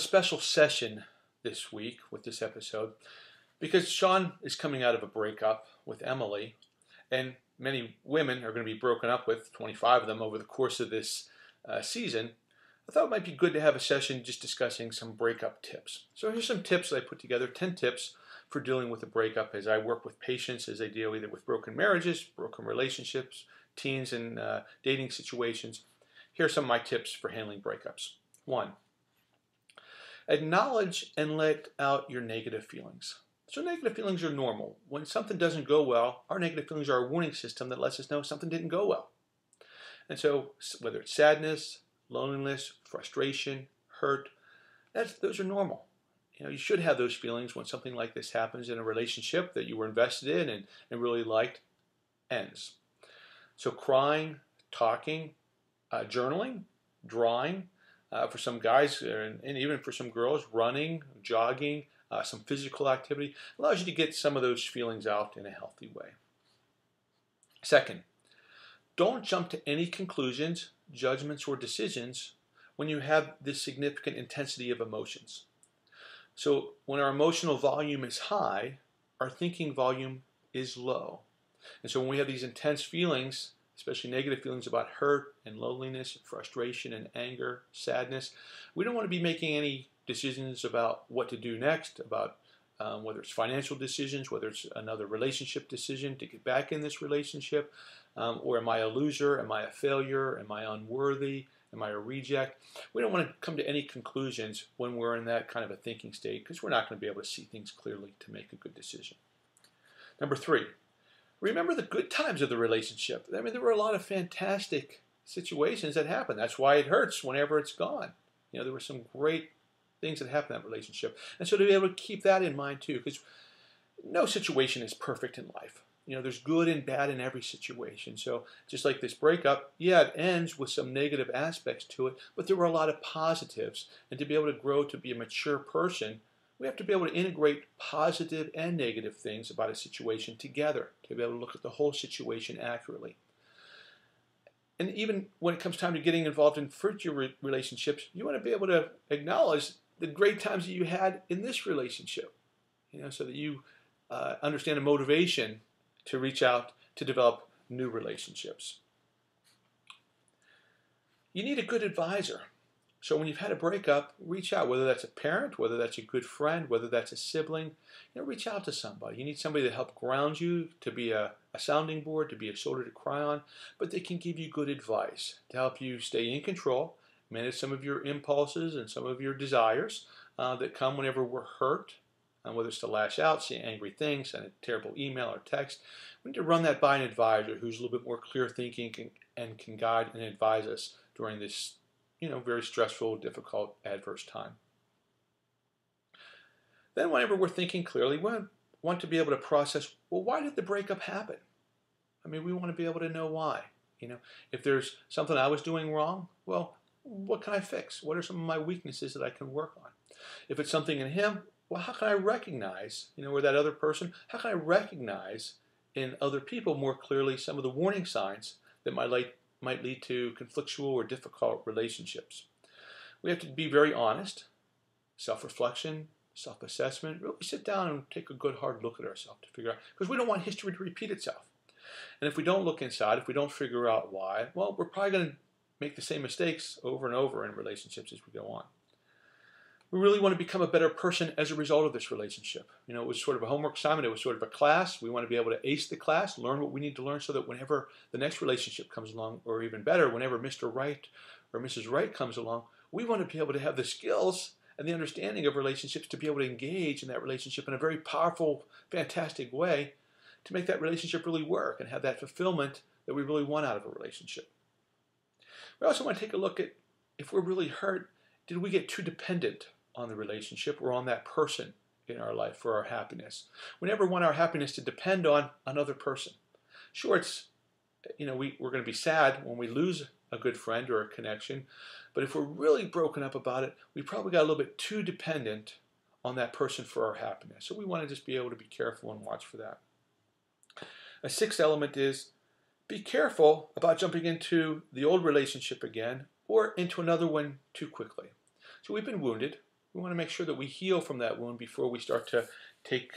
special session this week with this episode because Sean is coming out of a breakup with Emily, and many women are going to be broken up with, 25 of them over the course of this season. I thought it might be good to have a session just discussing some breakup tips. So here's some tips that I put together, 10 tips for dealing with a breakup as I work with patients as they deal either with broken marriages, broken relationships, teens and dating situations. Here are some of my tips for handling breakups. 1. Acknowledge and let out your negative feelings. So negative feelings are normal. When something doesn't go well, our negative feelings are a warning system that lets us know something didn't go well. And so whether it's sadness, loneliness, frustration, hurt, those are normal. You should have those feelings when something like this happens in a relationship that you were invested in and really liked ends. So crying, talking, journaling, drawing, for some guys and even for some girls, running, jogging, some physical activity allows you to get some of those feelings out in a healthy way. Second, don't jump to any conclusions, judgments, or decisions when you have this significant intensity of emotions. So when our emotional volume is high, our thinking volume is low. And so when we have these intense feelings, especially negative feelings about hurt and loneliness, frustration and anger, sadness, we don't want to be making any decisions about what to do next, about whether it's financial decisions, whether it's another relationship decision to get back in this relationship, or am I a loser, am I a failure, am I unworthy, am I a reject? We don't want to come to any conclusions when we're in that kind of a thinking state because we're not going to be able to see things clearly to make a good decision. Number 3. Remember the good times of the relationship. I mean, there were a lot of fantastic situations that happened. That's why it hurts whenever it's gone. There were some great things that happened in that relationship. And so to be able to keep that in mind too, because no situation is perfect in life. There's good and bad in every situation. So just like this breakup, yeah, it ends with some negative aspects to it, but there were a lot of positives. And to be able to grow to be a mature person, we have to be able to integrate positive and negative things about a situation together to be able to look at the whole situation accurately. And even when it comes time to getting involved in future relationships, you want to be able to acknowledge the great times that you had in this relationship, so that you understand the motivation to reach out to develop new relationships. You need a good advisor. So when you've had a breakup, reach out, whether that's a parent, whether that's a good friend, whether that's a sibling, reach out to somebody. You need somebody to help ground you, to be a sounding board, to be a shoulder to cry on, but they can give you good advice to help you stay in control, manage some of your impulses and some of your desires that come whenever we're hurt, whether it's to lash out, say angry things, send a terrible email or text. We need to run that by an advisor who's a little bit more clear thinking and can guide and advise us during this very stressful, difficult, adverse time. Then whenever we're thinking clearly, we want to be able to process, well, why did the breakup happen? I mean, we want to be able to know why. If there's something I was doing wrong, well, what can I fix? What are some of my weaknesses that I can work on? If it's something in him, well, how can I recognize, or that other person, how can I recognize in other people more clearly some of the warning signs that might lead to conflictual or difficult relationships? We have to be very honest, self-reflection, self-assessment, really sit down and take a good hard look at ourselves to figure out, because we don't want history to repeat itself. And if we don't look inside, if we don't figure out why, well, we're probably going to make the same mistakes over and over in relationships as we go on. We really want to become a better person as a result of this relationship. It was sort of a homework assignment. It was sort of a class. We want to be able to ace the class, learn what we need to learn so that whenever the next relationship comes along, or even better, whenever Mr. Right or Mrs. Right comes along, we want to be able to have the skills and the understanding of relationships to be able to engage in that relationship in a very powerful, fantastic way to make that relationship really work and have that fulfillment that we really want out of a relationship. We also want to take a look at, if we're really hurt, did we get too dependent on the relationship or on that person in our life for our happiness? We never want our happiness to depend on another person. Sure, it's, we're going to be sad when we lose a good friend or a connection, but if we're really broken up about it, we probably got a little bit too dependent on that person for our happiness. So we want to just be able to be careful and watch for that. A sixth element is be careful about jumping into the old relationship again or into another one too quickly. So we've been wounded. We want to make sure that we heal from that wound before we start to take,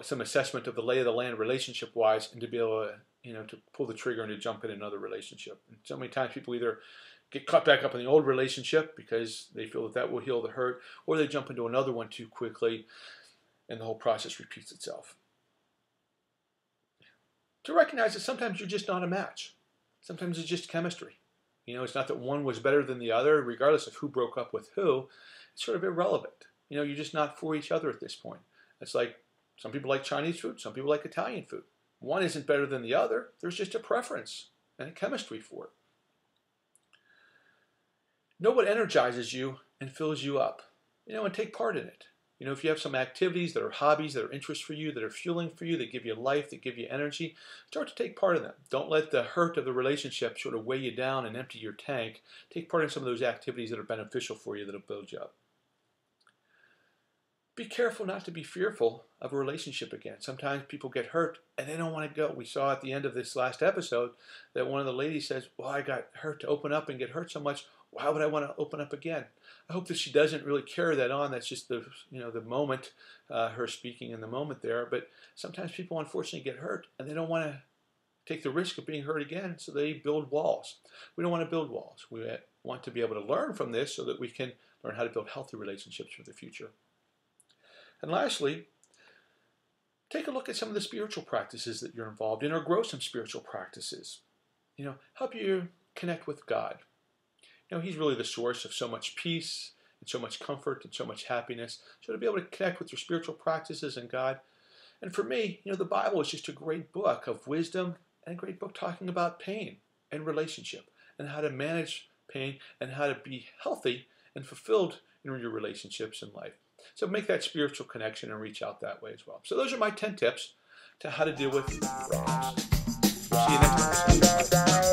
some assessment of the lay of the land relationship-wise, and to be able to, to pull the trigger and to jump in another relationship. And so many times people either get caught back up in the old relationship because they feel that that will heal the hurt, or they jump into another one too quickly, and the whole process repeats itself. To recognize that sometimes you're just not a match. Sometimes it's just chemistry. It's not that one was better than the other, regardless of who broke up with who. It's sort of irrelevant. You're just not for each other at this point. It's like some people like Chinese food, some people like Italian food. One isn't better than the other. There's just a preference and a chemistry for it. Know what energizes you and fills you up, and take part in it. If you have some activities that are hobbies, that are interests for you, that are fueling for you, that give you life, that give you energy, start to take part in them. Don't let the hurt of the relationship sort of weigh you down and empty your tank. Take part in some of those activities that are beneficial for you, that will build you up. Be careful not to be fearful of a relationship again. Sometimes people get hurt and they don't want to go. We saw at the end of this last episode that one of the ladies says, well, I got hurt to open up and get hurt so much. Why would I want to open up again? I hope that she doesn't really carry that on. That's just the moment, her speaking in the moment there. But sometimes people unfortunately get hurt and they don't want to take the risk of being hurt again, so they build walls. We don't want to build walls. We want to be able to learn from this so that we can learn how to build healthy relationships for the future. And lastly, take a look at some of the spiritual practices that you're involved in, or grow some spiritual practices. Help you connect with God. He's really the source of so much peace and so much comfort and so much happiness. So to be able to connect with your spiritual practices and God. And for me, the Bible is just a great book of wisdom and a great book talking about pain and relationship and how to manage pain and how to be healthy and fulfilled in your relationships in life. So make that spiritual connection and reach out that way as well. So those are my 10 tips to how to deal with problems. We'll see you next time.